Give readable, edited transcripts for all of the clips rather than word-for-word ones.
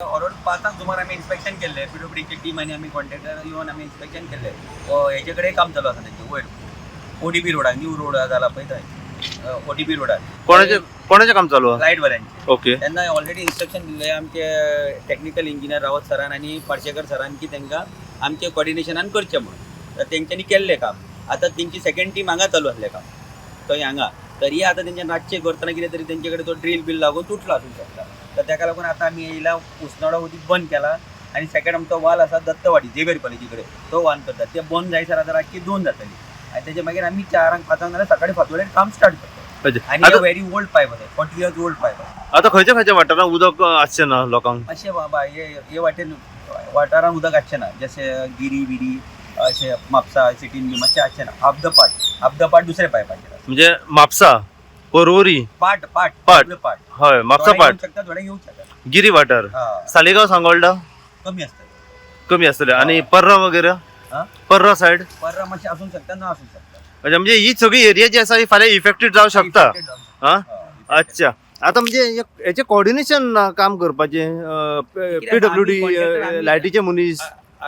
Around 5 सुमार आम्ही inspection केले, पीडब्ल्यूडीची टीम आणि आम्ही कॉन्ट्रॅक्टर येऊन आम्ही इन्स्पेक्शन केले. ह्याच्याकडे काम चालू आसा त्यांचे वयर ओडीपी रोडार न्यू रोड झाला पळय थंय ओडीपी रोडार कोणाचे काम चालू आहे? लाईट वाल्यांचे. ओके. त्यांना ऑलरेडी इन्स्ट्रक्शन दिले आमचे टेक्निकल इंजिनियर रावत सरान आणि पार्शेकर सरान की त्यांना आमचे कॉर्डिनेशनान करचे म्हणून. तर तेंच्यांनी केल्लें काम. आता तेंची सेकंड टीम हांगा चालू आसलें काम थंय हांगा. तरी आता तेंच्या रातचे करतना कितें तरी तेंचे तो ड्रील बिल लागून तुटला आसूंक शकता. तर ताका लागून आता आमी येयला उसनोडा उदीक बंद केला आणि सेकंड आमचो वाल आसा दत्तवाडी जेवेर कॉलेजी कडेन तो वाल करतात. ते बंद जायसर आता रातची 2 जातली आणि त्याच्या मागीर आमी 4-5 नाल्यार सकाळी 5 वडेर काम स्टार्ट करता. आणि व्हेरी ओल्ड पायप आसा, 40 years ओल्ड पायप आसा. आता खंयच्या वाठारांत उदक आसचें ना लोकांक? अशें बाबा हे वाटेन वाठारांत उदक आसचें ना. जशें गिरी बिरी अशें म्हापसा सिटीन बी मातशें आसचें ना. आप द पार्ट दुसरे पायपाचेर म्हणजे म्हापसा, पर्वरी, पाट हय म्हापसा पाट, शकता थोडे येऊ शकता. गिरी वाठार, सालेगाव, सांगोळडा कमी असतात. कमी असतले. आणि पर्रा वगैरे पर्रा सायड पर्रा मातशें आसूंक शकता ना आसूंक शकता. म्हणजे ही सगळी एरिया जी आसा ही फाल्यां इफेक्टेड जावं शकता. हा अच्छा. आता म्हणजे याचे कोऑर्डिनेशन काम करपाचे पीडब्ल्यूडी लायटीचे मनीस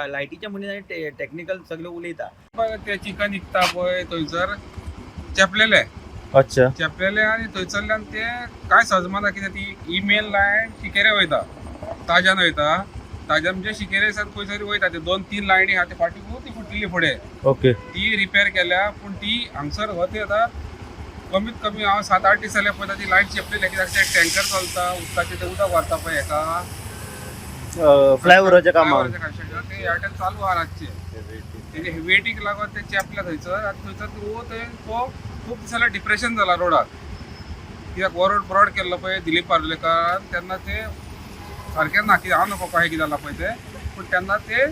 लायटीच्या मनीस आणि टेक्निकल सगळे उलयता. ते चिकन विकता पळय थंयसर चेपलेले अच्छा आणि थंयसरल्यान ते काय सजमाना कितें ती ईमेल लायन शिकेरे वयता ताज्यान म्हणजे शिकेरे खंयसरी वयता. ते 2-3 लायनी आहा ते फाटी ती फुटलेली फुडें. ओके. ती रिपेर केल्या पूण ती हांगसर हो ते आतां कमीत कमी हांव 7-8 दीस जाले पळयता ती लायट चेपलेली. कित्याक ते टँकर चलता उदकाचें ते उदक व्हरता पळय हेका फ्लायओव्हराच्या कामाक ते ह्या टायम चालू आहा रातचे. तेजे वेटीक लागून ते चेपल्या थंयसर. आनी थंयसर तो खूब दिसांनी डिप्रेशन जाला रोडाक. कित्याक हो रोड ब्रॉड केल्लो पळय दिलीप पार्लेकर तेन्ना ते सारकें ना. कितें हांव नको कहें कितें जालां पळय तें पूण तेन्ना ते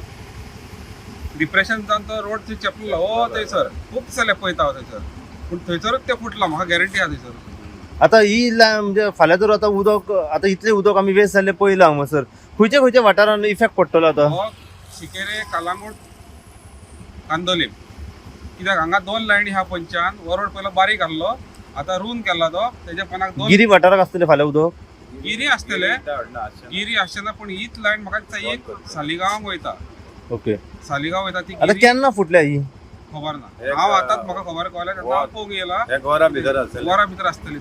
डिप्रेशन जावन तो रोड थंय चेपलेलो. हो थंयसर खूब दिसांले पळयता हांव थंयसर. पूण थंयसरूच ते फुटला म्हाका गॅरंटी आहा थंयसर. आता ही म्हणजे फाल्यां जर आता उदक आता इतले उदक आमी वेस्ट जाल्ले पयला हांगासर खंयच्या वाठारांत इफेक्ट पडटलो आता? हो शिकेरे, कालांगूट, कांदोलीम. कित्याक हांगा 2 लायनी आहा पंचान. हो रोड पयलो बारीक आहलो आतां रूंद केला तो. तेच्या पनाक 2 गिरी वाठाराक आसतले फाल्यां उदक? गिरी आसतले, गिरी आसचेना. पूण हीच लायन म्हाका दिसता एक सालिगांवाक वयता. ओके. सालिगांव वयता ती आता केन्ना फुटल्या ही खबर ना. हांव आतांच म्हाका खबर कळ्ळें तेन्ना हांव पळोवंक येयला. वरा भितर वरा भितर आसतली.